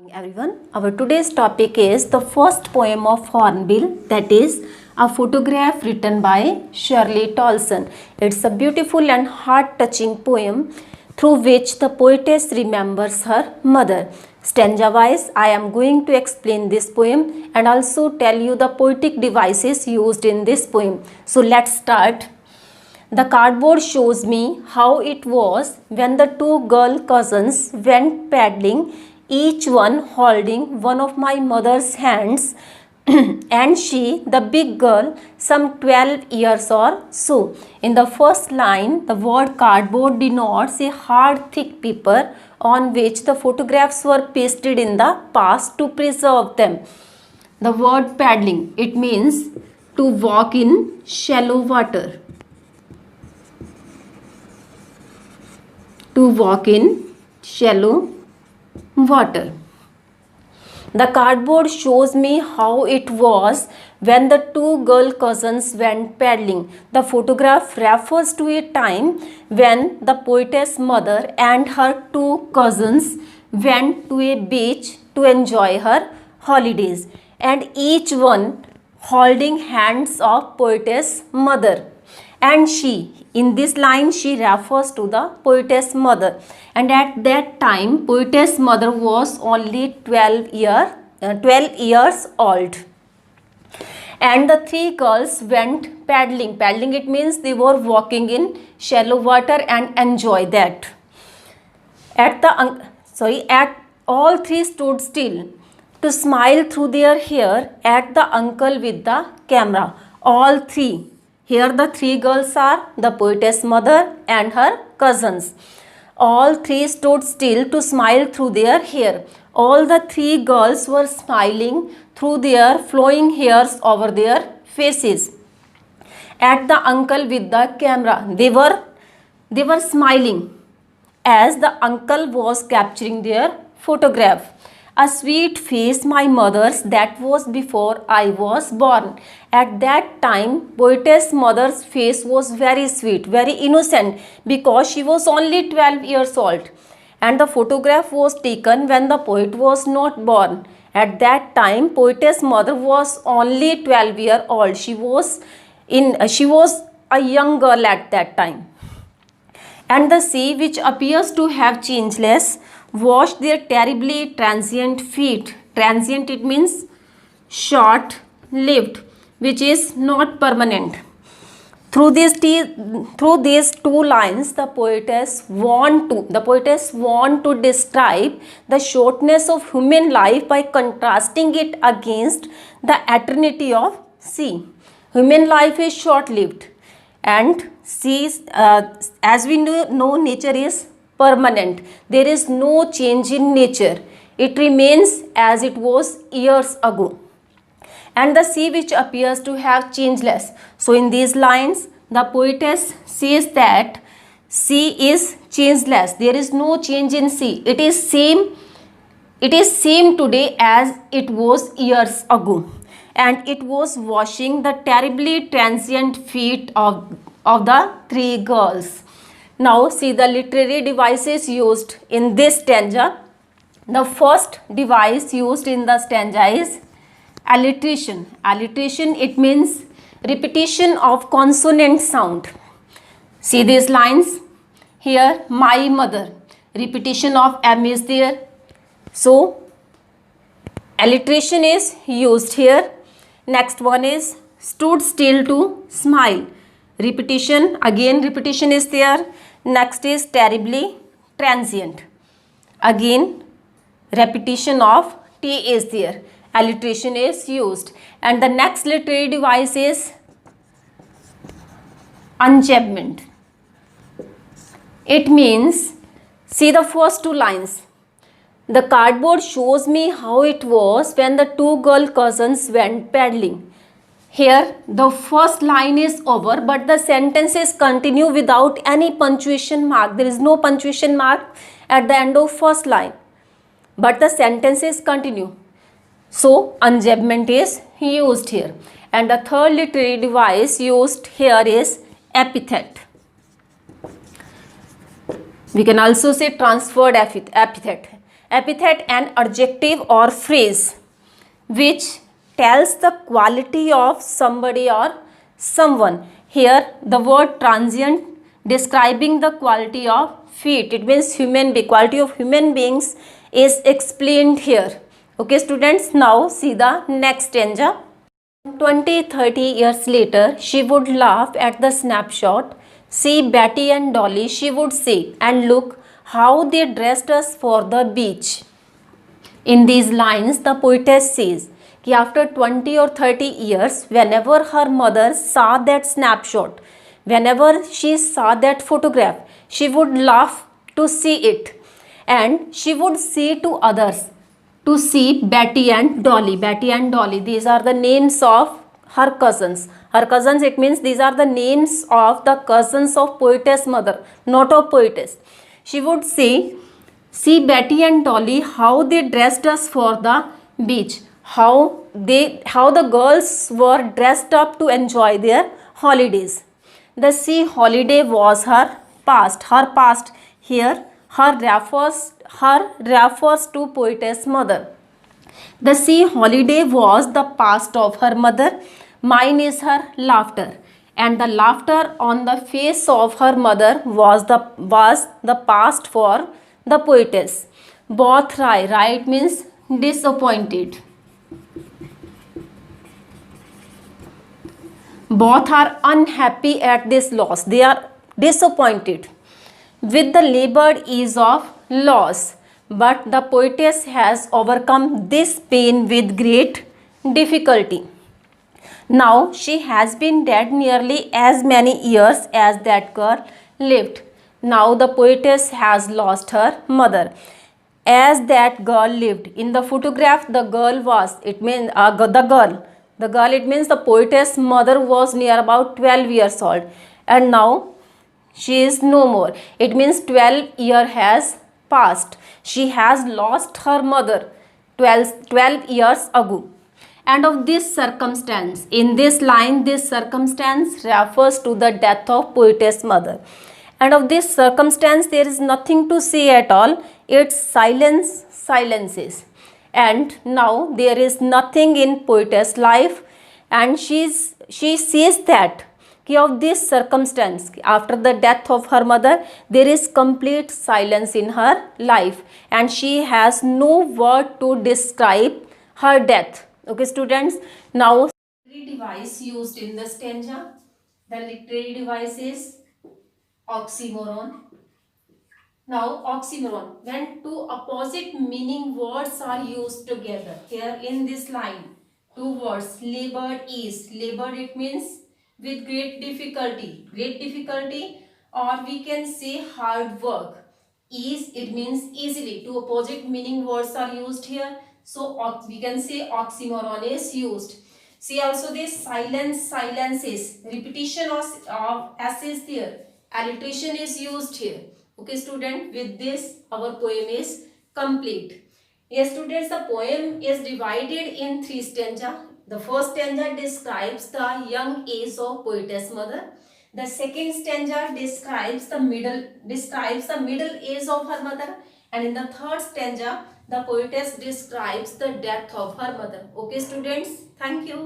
Everyone, our today's topic is the first poem of Hornbill, that is a photograph written by Shirley Tolson. It's a beautiful and heart-touching poem through which the poetess remembers her mother. Stanza-wise, I am going to explain this poem and also tell you the poetic devices used in this poem. So let's start. The cardboard shows me how it was when the two girl cousins went paddling, each one holding one of my mother's hands, and she, the big girl, some 12 years or so. In the first line, the word cardboard denotes a hard, thick paper on which the photographs were pasted in the past to preserve them. The word paddling, it means to walk in shallow water. To walk in shallow water. The cardboard shows me how it was when the two girl cousins went paddling. The photograph refers to a time when the poetess' mother and her two cousins went to a beach to enjoy her holidays, and each one holding hands of poetess' mother. And she, in this line, she refers to the poetess' mother, and at that time poetess' mother was only 12 years old, and the three girls went paddling. Paddling, it means they were walking in shallow water and enjoy that. At all three stood still to smile through their hair at the uncle with the camera. All three. Here the three girls are the poetess' mother and her cousins. All three stood still to smile through their hair. All the three girls were smiling through their flowing hairs over their faces. At the uncle with the camera, they were smiling as the uncle was capturing their photograph. A sweet face, my mother's, that was before I was born. At that time, poetess' mother's face was very sweet, very innocent, because she was only 12 years old. And the photograph was taken when the poet was not born. At that time, poetess' mother was only 12 years old. She was a young girl at that time. And the sea, which appears to have changeless, washed their terribly transient feet. Transient, it means short-lived, which is not permanent. Through these two lines, the poetess want to describe the shortness of human life by contrasting it against the eternity of sea. Human life is short-lived, and sea, as we know, nature is permanent. There is no change in nature. It remains as it was years ago. And the sea, which appears to have changeless. So in these lines, the poetess says that sea is changeless. There is no change in sea. It is same today as it was years ago. And it was washing the terribly transient feet of the three girls. Now see the literary devices used in this stanza. The first device used in the stanza is alliteration. Alliteration, it means repetition of consonant sound. See these lines. Here, my mother. Repetition of M is there. So, alliteration is used here. Next one is stood still to smile. Repetition, again repetition is there. Next is terribly transient. Again, repetition of T is there. Alliteration is used. And the next literary device is enjambment. It means, see the first two lines. The cardboard shows me how it was when the two girl cousins went paddling. Here the first line is over, but the sentences continue without any punctuation mark. There is no punctuation mark at the end of first line, but the sentences continue. So enjambment is used here. And the third literary device used here is epithet. We can also say transferred epithet. Epithet, an adjective or phrase which tells the quality of somebody or someone. Here the word transient describing the quality of feet, it means quality of human beings is explained here. Okay students, now see the next stanza. 20-30 years later, she would laugh at the snapshot. See Betty and Dolly, she would say, and look how they dressed us for the beach. In these lines, the poetess says कि after 20 or 30 years, whenever her mother saw that snapshot, whenever she saw that photograph, she would laugh to see it, and she would say to others to see Betty and Dolly. Betty and Dolly, these are the names of her cousins. Her cousins, it means these are the names of the cousins of poetess mother, not of poetess. She would say, see Betty and Dolly, how they dressed us for the beach. How the girls were dressed up to enjoy their holidays. The sea holiday was her past. Her past here, her refers to poetess mother. The sea holiday was the past of her mother. Mine is her laughter. And the laughter on the face of her mother was the past for the poetess. Both right means disappointed. Both are unhappy at this loss. They are disappointed with the labored ease of loss. But the poetess has overcome this pain with great difficulty. Now she has been dead nearly as many years as that girl lived. Now the poetess has lost her mother as that girl lived. In the photograph, the girl was, it means the girl, it means the poetess mother was near about 12 years old, and now she is no more. It means 12 year has passed. She has lost her mother 12 years ago. And of this circumstance, in this line, this circumstance refers to the death of poetess mother. And of this circumstance, there is nothing to say at all. It's silences. And now there is nothing in poetess life, and she says that of this circumstance, after the death of her mother, there is complete silence in her life, and she has no word to describe her death. Okay students, now literary device used in the stanza. The literary device is oxymoron. Now oxymoron, when two opposite meaning words are used together. Here in this line, two words, labored ease. Labored, it means with great difficulty, or we can say hard work. Ease, it means easily. Two opposite meaning words are used here, so we can say oxymoron is used. See also this silences, repetition of s is there, alliteration is used here. Okay student, with this our poem is complete. Yes students, the poem is divided in 3 stanza. The first stanza describes the young age of poetess mother. The second stanza describes the middle age of her mother, and in the third stanza the poetess describes the death of her mother. Okay students, thank you.